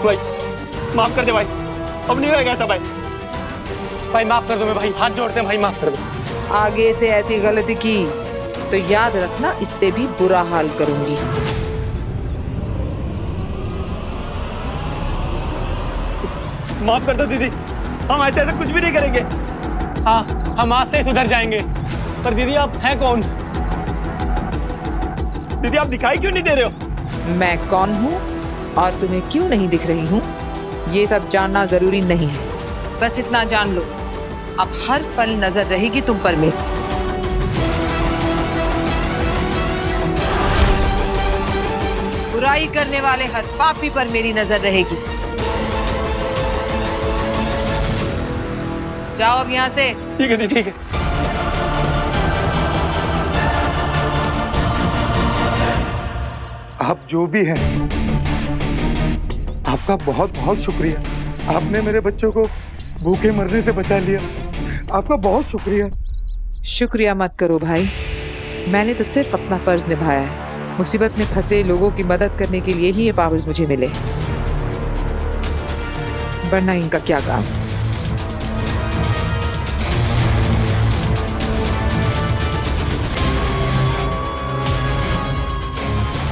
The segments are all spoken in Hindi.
भाई माफ कर दे भाई, अब नहीं होएगा ऐसा भाई। भाई माफ कर दो मैं, भाई हाथ जोड़ते हैं भाई, माफ कर दो। आगे से ऐसी गलती की तो याद रखना, इससे भी बुरा हाल करूंगी। माफ कर दो दीदी, हम ऐसे ऐसे कुछ भी नहीं करेंगे। हाँ, हम आज से सुधर जाएंगे। पर दीदी आप हैं कौन? दीदी आप दिखाई क्यों नहीं दे रहे हो? मैं कौन हूँ और तुम्हें क्यों नहीं दिख रही हूँ, ये सब जानना जरूरी नहीं है। बस इतना जान लो, अब हर पल नजर रहेगी तुम पर मेरी। बुराई करने वाले हर पापी पर मेरी नजर रहेगी। जाओ अब यहाँ से। ठीक है दीदी, ठीक है। आप जो भी हैं, आपका बहुत बहुत शुक्रिया। आपने मेरे बच्चों को भूखे मरने से बचा लिया, आपका बहुत शुक्रिया। शुक्रिया मत करो भाई, मैंने तो सिर्फ अपना फर्ज निभाया है। मुसीबत में फंसे लोगों की मदद करने के लिए ही ये पावर्स मुझे मिले, वरना इनका क्या काम।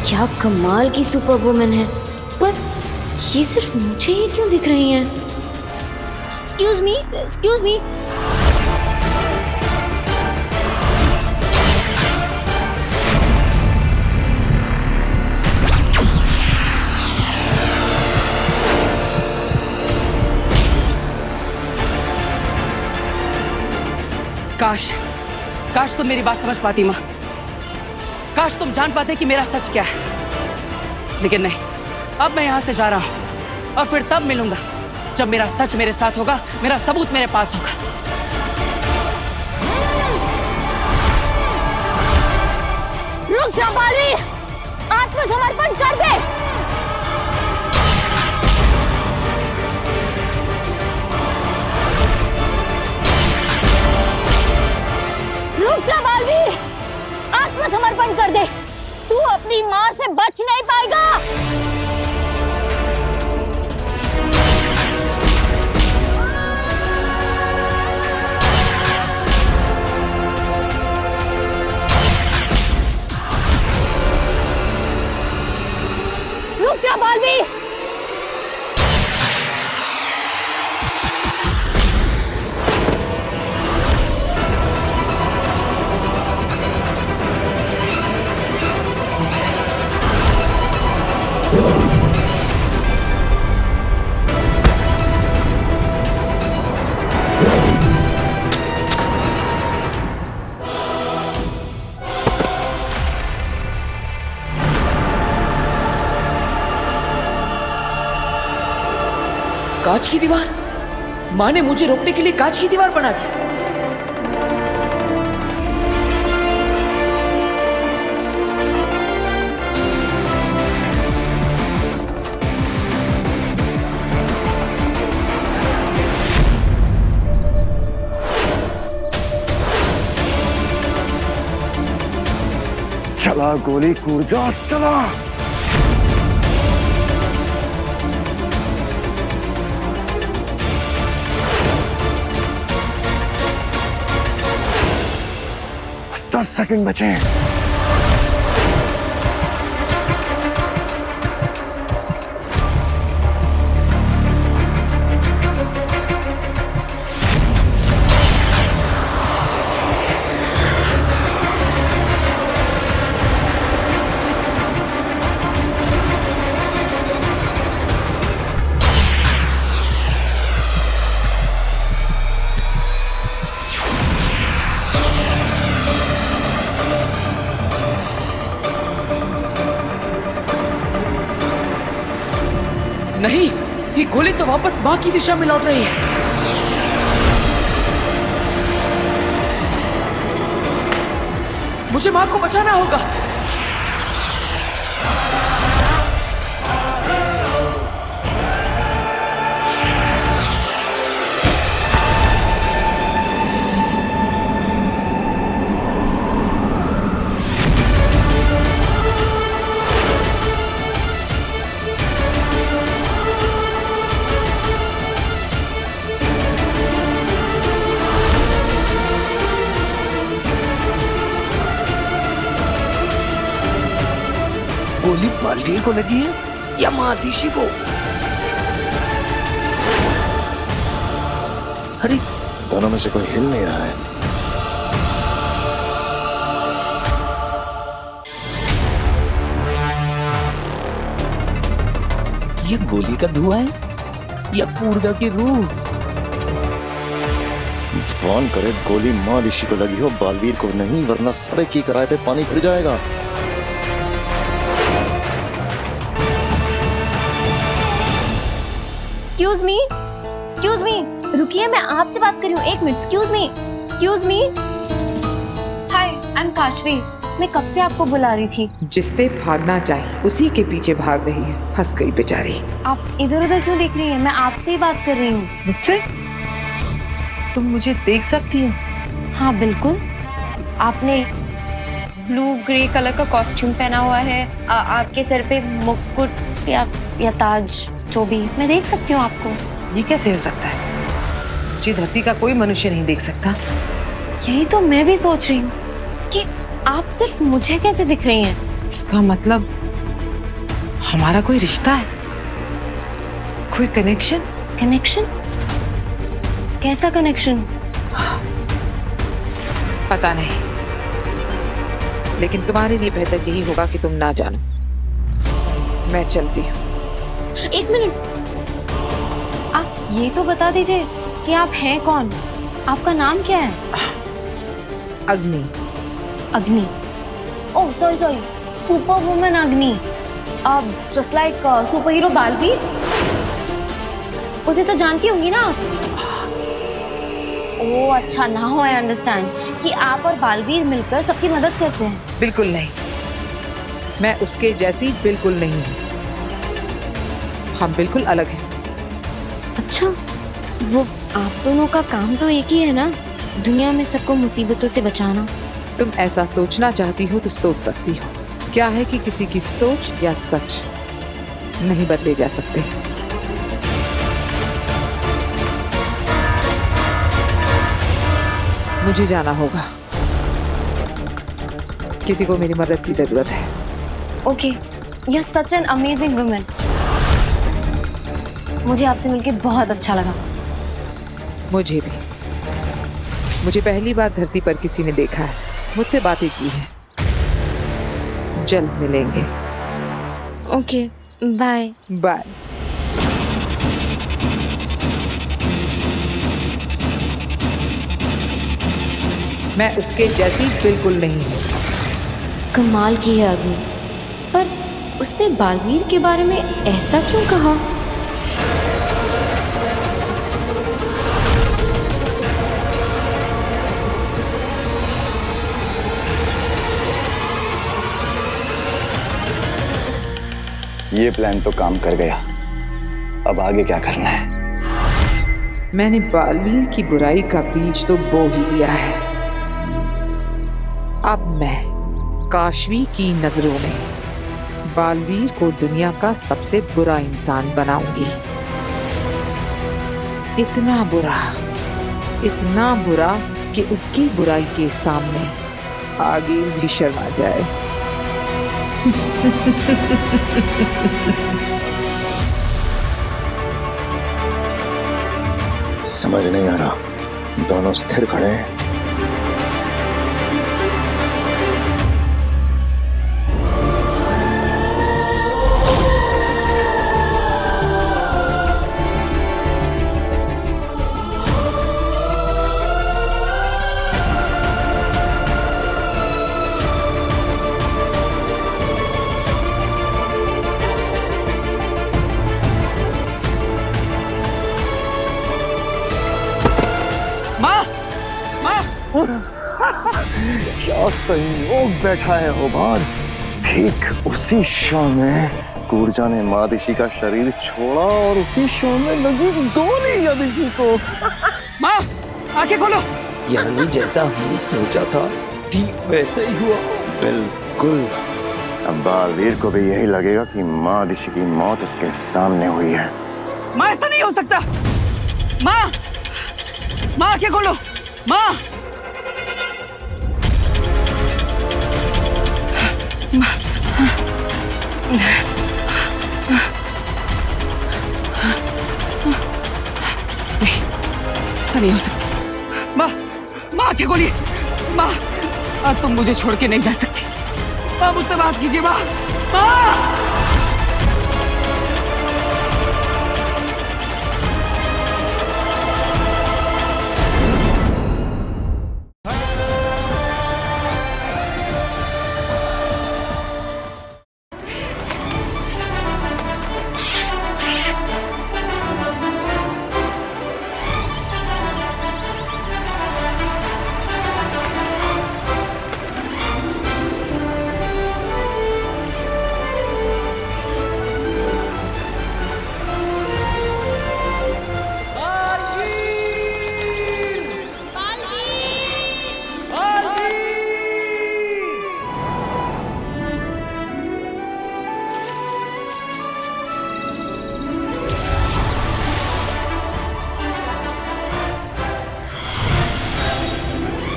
क्या कमाल की सुपर वुमन है, पर ये सिर्फ मुझे ही क्यों दिख रही हैं? Excuse me, excuse me. काश तुम मेरी बात समझ पाती माँ। काश तुम जान पाते कि मेरा सच क्या है। लेकिन नहीं, अब मैं यहाँ से जा रहा हूँ और फिर तब मिलूंगा जब मेरा सच मेरे साथ होगा, मेरा सबूत मेरे पास होगा। रुक जा बालवी, आत्मसमर्पण कर दे। रुक जा बालवी, आत्मसमर्पण कर दे। तू अपनी माँ से बच नहीं पाएगा। रुक जा बालवी। कांच की दीवार? माँ ने मुझे रोकने के लिए कांच की दीवार बना दी। चला गोली, कूद जा, चला। बस 10 सेकंड बचे। नहीं, ये गोली तो वापस माँ की दिशा में लौट रही है। मुझे माँ को बचाना होगा। बालवीर को लगी है या महादिशी को? अरे दोनों में से कोई हिल नहीं रहा है। ये गोली का धुआं है या ऊर्जा की रूह? भगवान करे गोली महादिशी को लगी हो, बालवीर को नहीं, वरना सड़क की किराए पे पानी फिर जाएगा। एक्सक्यूज मी, रुकिए, मैं आपसे बात कर रही हूँ, एक minute. Excuse me. Hi, I am Kashvi. मैं कब से आपको बुला रही थी। जिससे भागना चाहिए उसी के पीछे भाग रही है, फंस गई बेचारी। आप इधर उधर क्यों देख रही हैं? मैं आपसे ही बात कर रही हूँ। मुझसे? तुम मुझे देख सकती हो? हाँ बिल्कुल। आपने ब्लू ग्रे कलर का कॉस्ट्यूम पहना हुआ है, आपके सर पे मुकुट या ताज, जो भी, मैं देख सकती हूँ आपको। ये कैसे हो सकता है? मुझे धरती का कोई मनुष्य नहीं देख सकता। यही तो मैं भी सोच रही हूँ कि आप सिर्फ मुझे कैसे दिख रही हैं। इसका मतलब हमारा कोई रिश्ता है, कोई कनेक्शन? कनेक्शन? कैसा कनेक्शन? पता नहीं, लेकिन तुम्हारे लिए बेहतर यही होगा कि तुम ना जानो। मैं चलती हूँ। एक मिनट, आप ये तो बता दीजिए कि आप हैं कौन? आपका नाम क्या है? अग्नि। अग्नि? ओह सॉरी, सुपर वुमन अग्नि। Just like super hero Baalveer. उसे तो जानती होंगी ना आप? ओह अच्छा, नाउ आई अंडरस्टैंड कि आप और बालवीर मिलकर सबकी मदद करते हैं। बिल्कुल नहीं, मैं उसके जैसी बिल्कुल नहीं हूँ। हम बिल्कुल अलग हैं। अच्छा, वो आप दोनों का काम तो एक ही है ना, दुनिया में सबको मुसीबतों से बचाना। तुम ऐसा सोचना चाहती हो तो सोच सकती हो। क्या है कि किसी की सोच या सच नहीं बदले जा सकते। मुझे जाना होगा, किसी को मेरी मदद की जरूरत है। Okay, you are such an amazing woman. मुझे आपसे मिलके बहुत अच्छा लगा। मुझे भी। मुझे पहली बार धरती पर किसी ने देखा है, मुझसे बातें की है। जल्द मिलेंगे। Okay, bye. बाय। मैं उसके जैसी बिल्कुल नहीं हूँ। कमाल की है अग्नि, पर उसने बालवीर के बारे में ऐसा क्यों कहा? ये प्लान तो काम कर गया, अब आगे क्या करना है? मैंने बालवीर की बुराई का बीज तो बो ही दिया है। अब मैं काशवी की नजरों में बालवीर को दुनिया का सबसे बुरा इंसान बनाऊंगी। इतना बुरा कि उसकी बुराई के सामने आगे भी शर्मा जाए। समझ नहीं आ रहा, दोनों स्थिर खड़े हैं। क्या संयोग बैठा है ओबार। ठीक उसी क्षण में कूर्जा ने मादिशी का शरीर छोड़ा और उसी क्षण में लगी गोली यादिशी को। माँ, आंखें खोलो। यानी जैसा हमने सोचा था ठीक वैसे ही हुआ। बिल्कुल। अब बालवीर को भी यही लगेगा कि मादिशी की मौत उसके सामने हुई है। माँ, ऐसा नहीं हो सकता। माँ, आंखें खोलो। माँ, ऐसा नहीं हो सकता। माँ, माँ क्या गोली? माँ, तुम मुझे छोड़ के नहीं जा सकती। माँ मुझसे बात कीजिए माँ। माँ!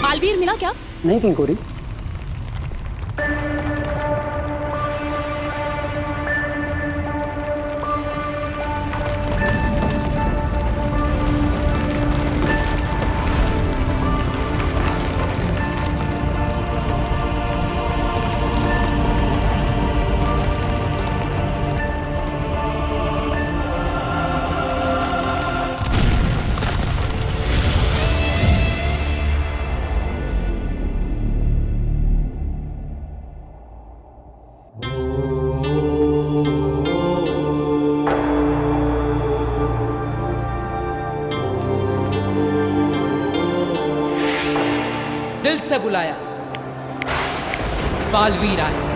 बालवीर मिला क्या? नहीं किंकोरी। दिल से बुलाया, बालवीर आए।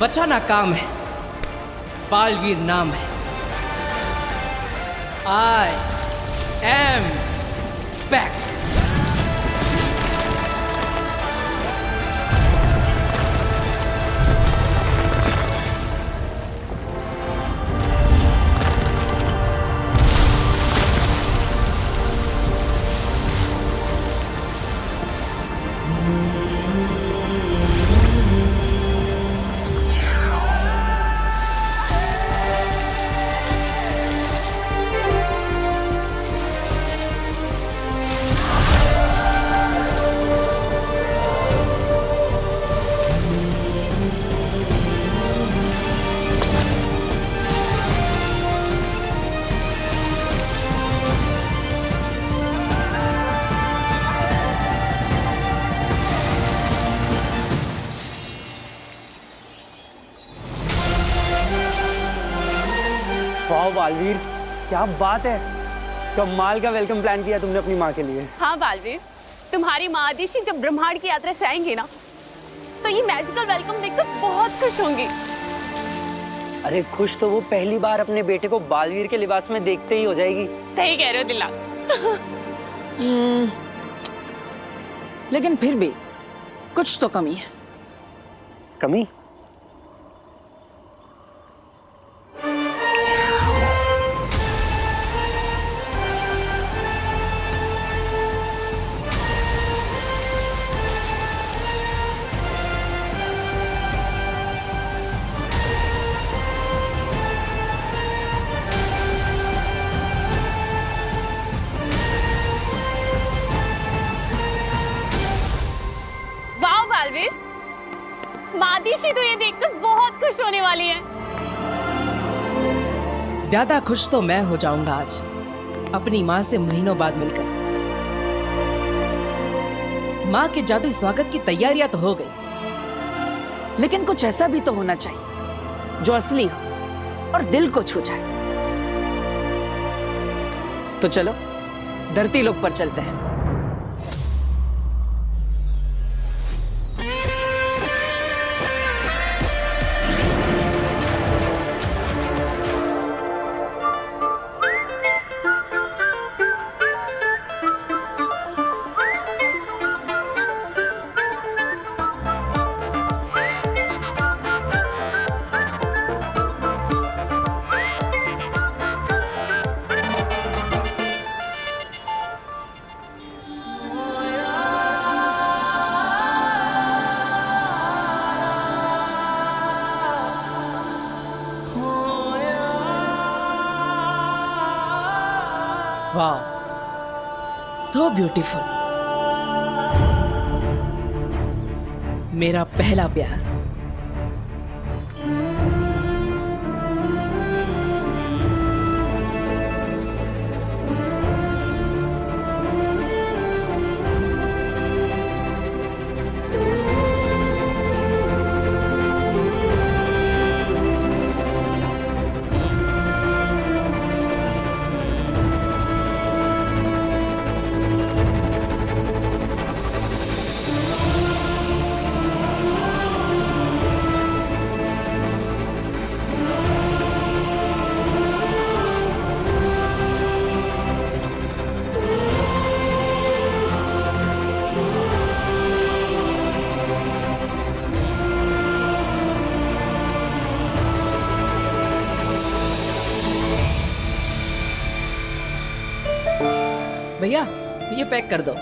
बचाना काम है, बालवीर नाम है। I am back. वाह बालवीर, क्या बात है। कमाल का वेलकम प्लान किया तुमने अपनी माँ के लिए। हाँ बालवीर, तुम्हारी माँ आदिशि जब ब्रह्मांड की यात्रा से आएंगी ना, तो ये मैजिकल वेलकम देखकर बहुत खुश होंगी। अरे खुश तो वो पहली बार अपने बेटे को बालवीर के लिबास में देखते ही हो जाएगी। सही कह रहे हो दिला। लेकिन फिर भी कुछ तो कमी है। कमी? मादुशी तो ये देखकर बहुत खुश होने वाली है। ज्यादा खुश तो मैं हो जाऊंगा आज अपनी माँ से महीनों बाद मिलकर। माँ के जादुई स्वागत की तैयारियां तो हो गई, लेकिन कुछ ऐसा भी तो होना चाहिए जो असली हो और दिल को छू जाए। तो चलो धरती लोक पर चलते हैं। वाह, सो ब्यूटीफुल। मेरा पहला प्यार। भैया ये पैक कर दो।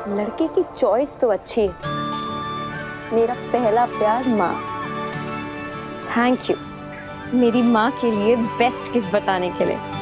लड़के की चॉइस तो अच्छी है। मेरा पहला प्यार माँ। थैंक यू मेरी माँ के लिए बेस्ट गिफ्ट बताने के लिए।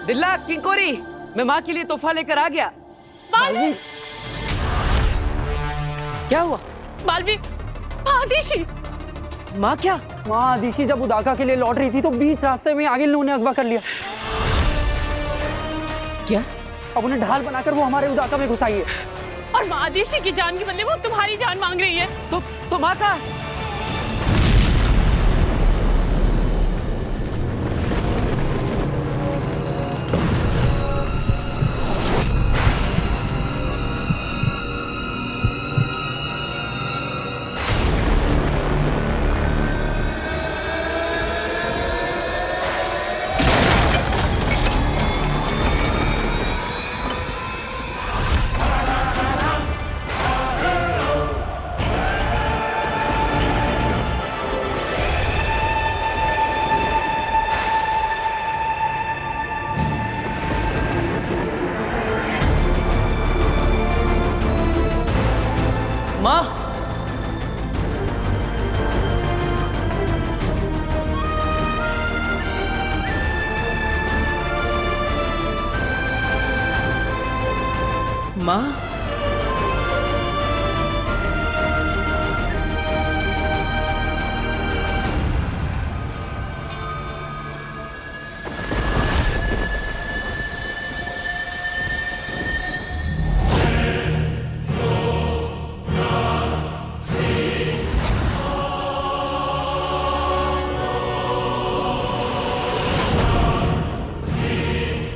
दिल्ला, किंकोरी, मैं माँ के लिए तोहफा लेकर आ गया। बालवीर, क्या हुआ? बालवीर, आदिशी। माँ क्या? माँ आदिशी जब उदाका के लिए लौट रही थी तो बीच रास्ते में आगे लोगों ने अगवा कर लिया। क्या? अब उन्हें ढाल बनाकर वो हमारे उदाका में घुसाई है। और माँ आदिशी की जान के बदले वो तुम्हारी जान मांग रही है। तो माँ का? माँ, माँ,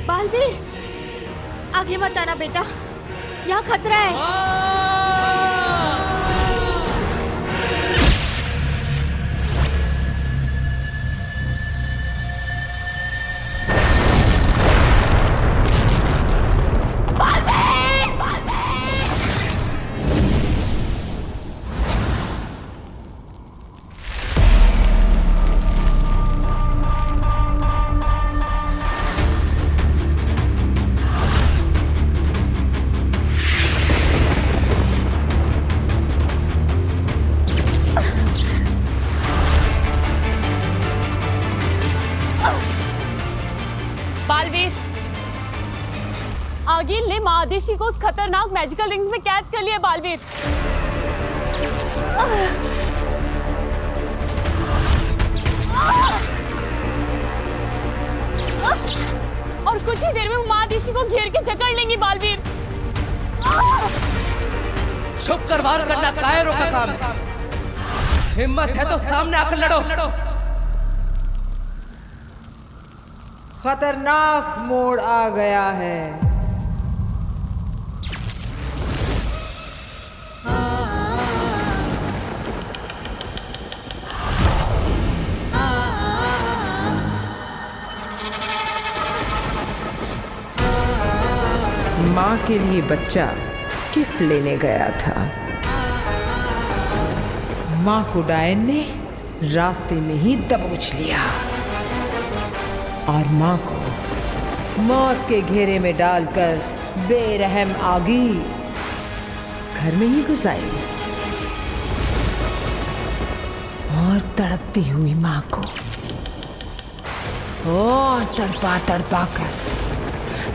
बालवीर, आगे मत आना बेटा, यहाँ खतरा है। बालवीर, आगिल ने माँ आदिशी को उस खतरनाक मैजिकल रिंग्स में कैद कर लिया। बालवीर, और कुछ ही देर में वो माँ आदिशी को घेर के जकड़ लेंगी। बालवीर, छुप कर वार करना कायरों का काम है। हिम्मत है तो सामने आकर लड़ो। खतरनाक मोड़ आ गया है। माँ के लिए बच्चा गिफ्ट लेने गया था। माँ को डायन ने रास्ते में ही दबोच लिया और माँ को मौत के घेरे में डालकर बेरहम आगी घर में ही घुसाई और तड़पती हुई माँ को और तड़पा कर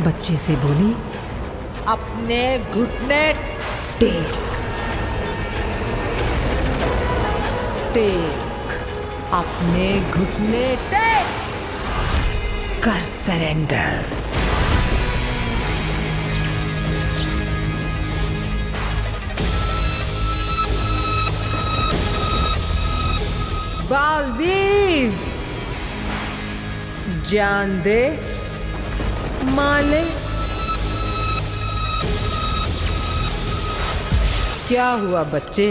बच्चे से बोली, अपने घुटने टेक, अपने घुटने टेक कर सरेंडर। बालवीर, जान दे माले। क्या हुआ बच्चे,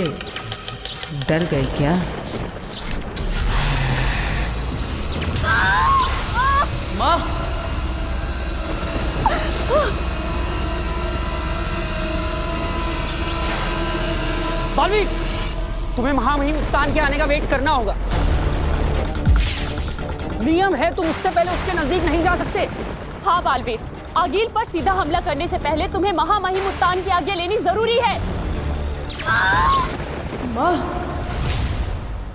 डर गए क्या? माँ, बालवीर, तुम्हें महामहिम उत्तान के आने का वेट करना होगा। नियम है, तुम उससे पहले उसके नजदीक नहीं जा सकते। हाँ बालवीर, आगिल पर सीधा हमला करने से पहले तुम्हें महामहिम उत्तान की आज्ञा लेनी जरूरी है। माँ,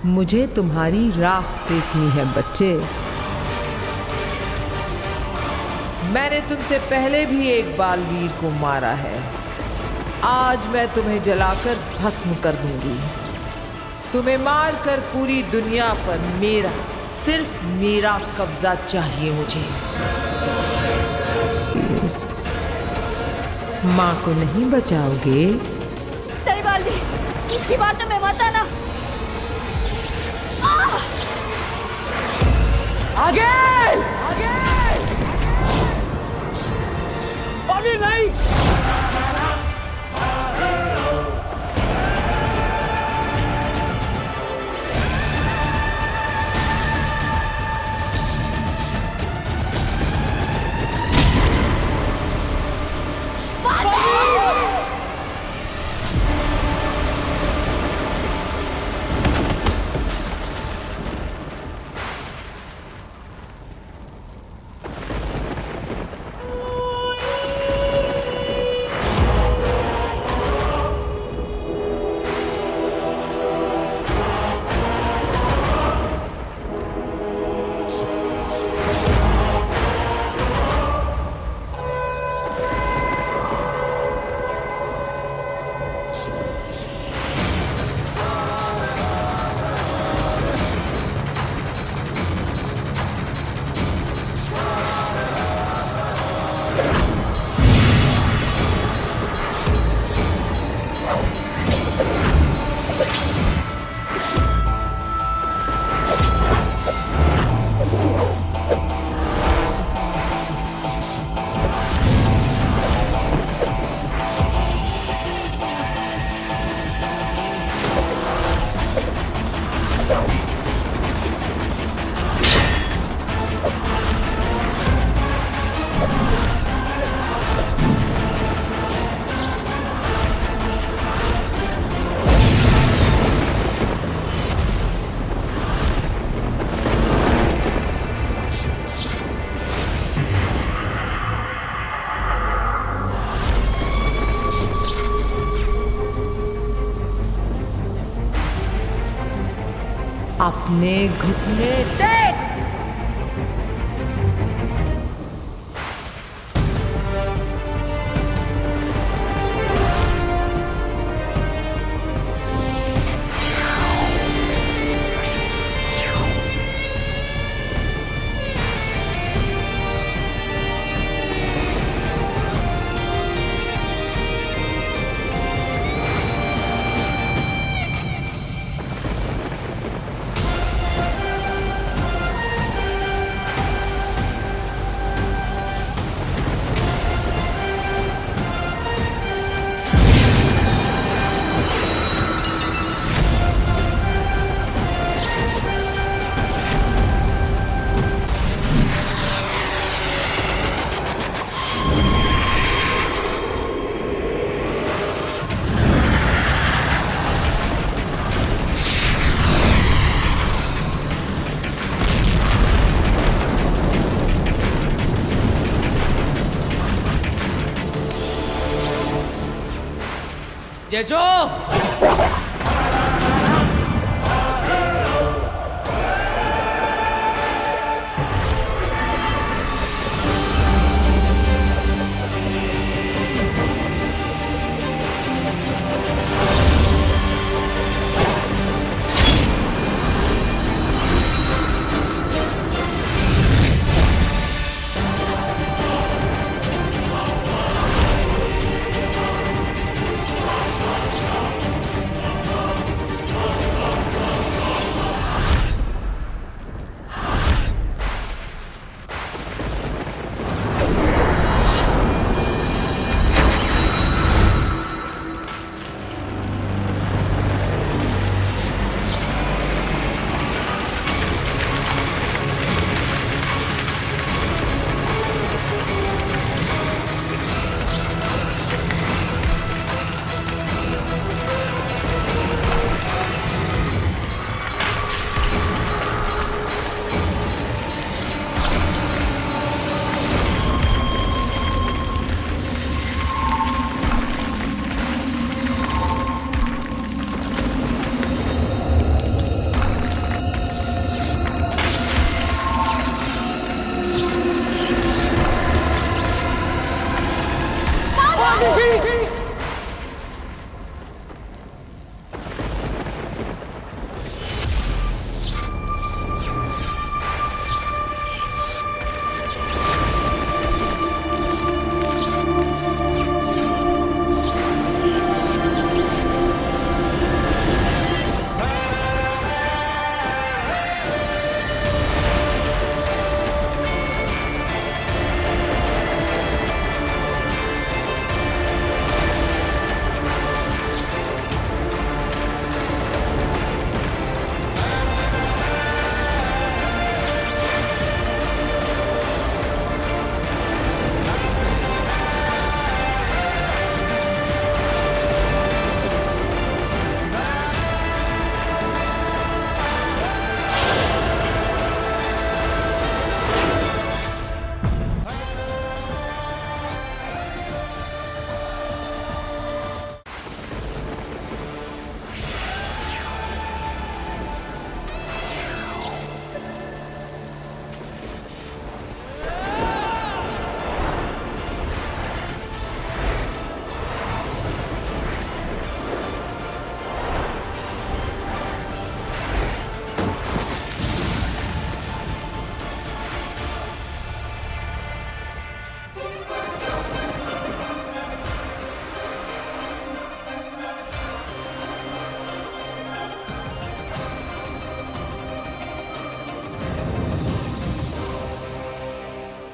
मुझे तुम्हारी राह देखनी है बच्चे। मैंने तुमसे पहले भी एक बालवीर को मारा है। आज मैं तुम्हें जलाकर भस्म कर दूंगी। तुम्हें मारकर पूरी दुनिया पर मेरा, सिर्फ मेरा कब्जा चाहिए मुझे। माँ को नहीं बचाओगे? नहीं बालवीर, इसकी बात में मत आना। आगे आगे अभी नहीं। अपने घुटने टेक। जेजो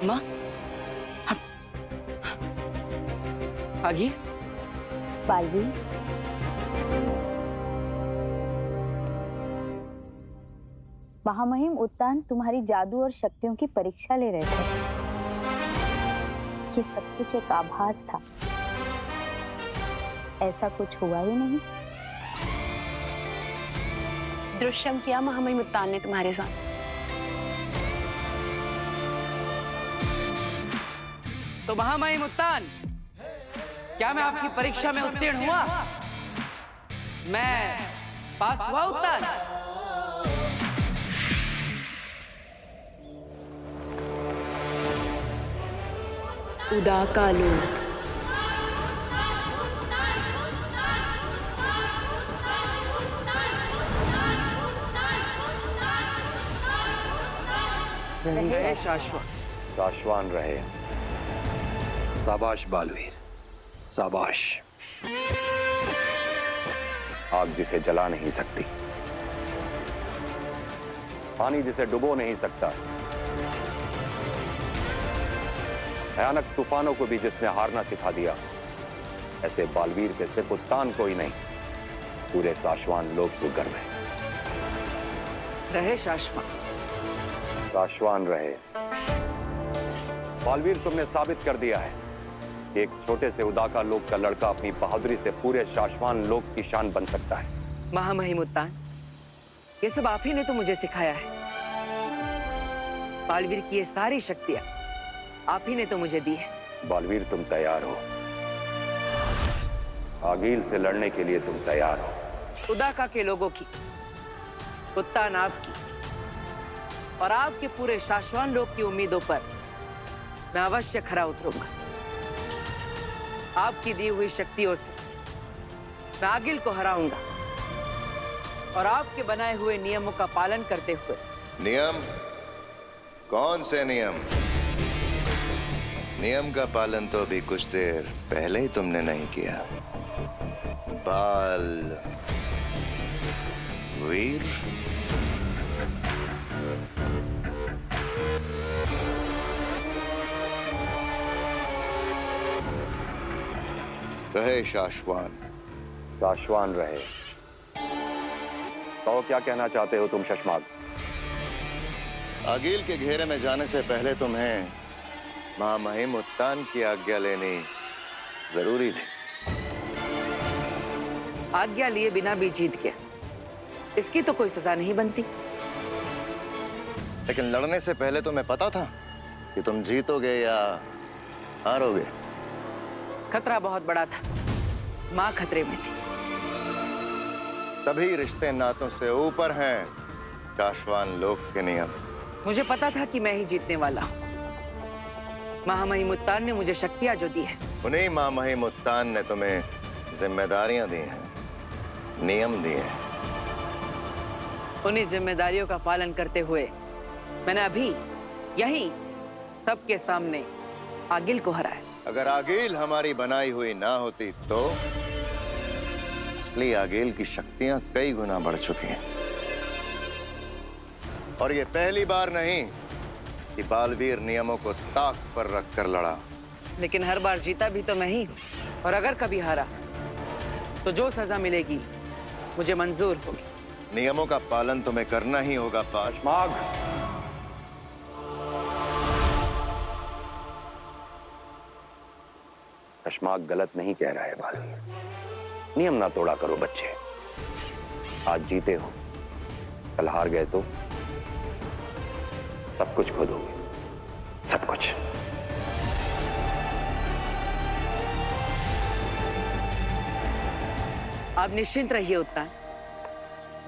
माँ आगे बालवीर, महामहिम उत्तान तुम्हारी जादू और शक्तियों की परीक्षा ले रहे थे। ये सब कुछ एक आभास था, ऐसा कुछ हुआ ही नहीं। दृश्यम किया महामहिम उत्तान ने तुम्हारे साथ। तो महामहिम उत्तान, क्या मैं आपकी परीक्षा में उत्तीर्ण हुआ? मैं पास हुआ उत्तान? उदा का लोक। रहे शाश्वत। शाश्वान रहे। शाबाश बालवीर, शाबाश। आग जिसे जला नहीं सकती, पानी जिसे डुबो नहीं सकता, भयानक तूफानों को भी जिसने हारना सिखा दिया, ऐसे बालवीर के सिर्फ उत्तान को ही नहीं, पूरे शाश्वान लोक को गर्व है। रहे शाश्वत। शाश्वान रहे। बालवीर, तुमने साबित कर दिया है कि एक छोटे से उदाका लोक का लड़का अपनी बहादुरी से पूरे शाश्वान लोक की शान बन सकता है। महामहिम उत्तान, ये सब आप ही ने तो मुझे सिखाया है। बालवीर की ये सारी शक्तियां आप ही ने तो मुझे दी है। बालवीर, तुम तैयार हो? आगील से लड़ने के लिए तुम तैयार हो? उदाका के लोगों की, उत्तान आपकी और आपके पूरे शाश्वान लोक की उम्मीदों पर मैं अवश्य खरा उतरूंगा। आपकी दी हुई शक्तियों से मैं आगिल को हराऊंगा और आपके बनाए हुए नियमों का पालन करते हुए। नियम? कौन से नियम? नियम का पालन तो अभी कुछ देर पहले ही तुमने नहीं किया। बाल वीर, रहे शाश्वान। शाश्वान रहे। तो क्या कहना चाहते हो तुम शशमाग? आगील के घेरे में जाने से पहले तुम्हें महामहिम उत्तान की आज्ञा लेनी जरूरी थी। आज्ञा लिए बिना भी जीत गया, इसकी तो कोई सजा नहीं बनती। लेकिन लड़ने से पहले तुम्हें पता था कि तुम जीतोगे या हारोगे? खतरा बहुत बड़ा था, माँ खतरे में थी। तभी रिश्ते नातों से ऊपर हैं शाश्वान लोक के नियम। मुझे पता था कि मैं ही जीतने वाला हूँ। महामहिम उत्तान ने मुझे शक्तियां जो दी है, उन्हीं महामहिम उत्तान ने तुम्हें जिम्मेदारियां दी हैं, नियम दिए हैं। उन्हीं जिम्मेदारियों का पालन करते हुए मैंने अभी यही सबके सामने आगिल को हराया। अगर आगील हमारी बनाई हुई ना होती तो असली आगील की शक्तियां कई गुना बढ़ चुकी हैं। और ये पहली बार नहीं कि बालवीर नियमों को ताक पर रखकर लड़ा। लेकिन हर बार जीता भी तो मैं ही हूँ, और अगर कभी हारा तो जो सजा मिलेगी मुझे मंजूर होगी। नियमों का पालन तुम्हें करना ही होगा। शशमाग, शशमाग गलत नहीं कह रहा है बालवीर। नियम ना तोड़ा करो बच्चे। आज जीते हो, कल हार गए तो सब कुछ खो दोगे, सब कुछ। आप निश्चिंत रहिए उत्तान,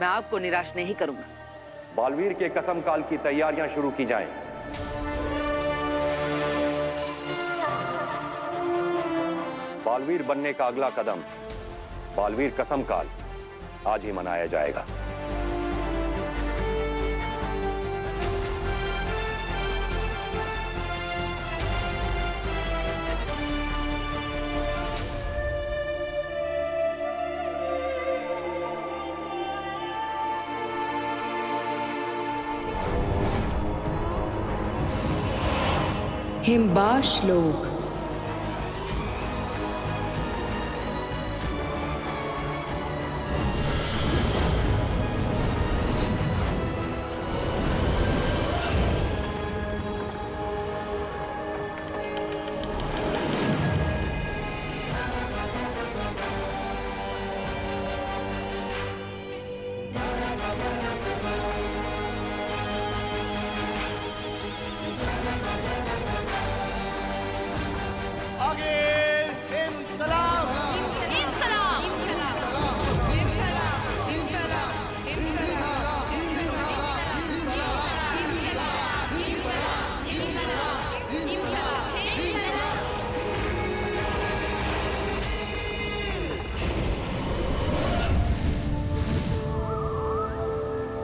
मैं आपको निराश नहीं करूंगा। बालवीर के कसम काल की तैयारियां शुरू की जाएं। बालवीर बनने का अगला कदम बालवीर कसम काल आज ही मनाया जाएगा। हिमबाश लोग।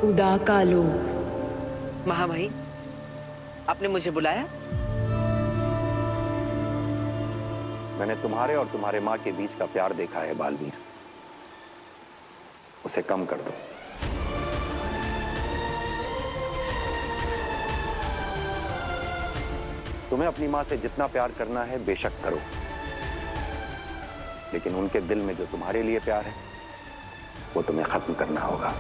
उदा का लोग। महामहिम, आपने मुझे बुलाया? मैंने तुम्हारे और तुम्हारे माँ के बीच का प्यार देखा है बालवीर, उसे कम कर दो। तुम्हें अपनी माँ से जितना प्यार करना है बेशक करो, लेकिन उनके दिल में जो तुम्हारे लिए प्यार है वो तुम्हें खत्म करना होगा।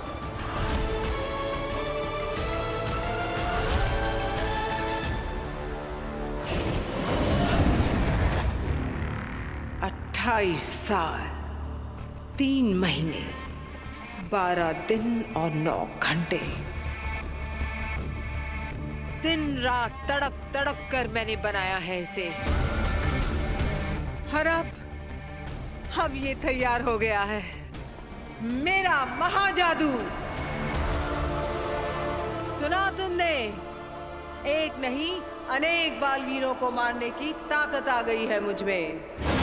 ढाई साल 3 महीने 12 दिन और 9 घंटे, दिन रात तड़प तड़प कर मैंने बनाया है इसे। और अब ये तैयार हो गया है, मेरा महाजादू। सुना तुमने? एक नहीं अनेक बालवीरों को मारने की ताकत आ गई है मुझ में।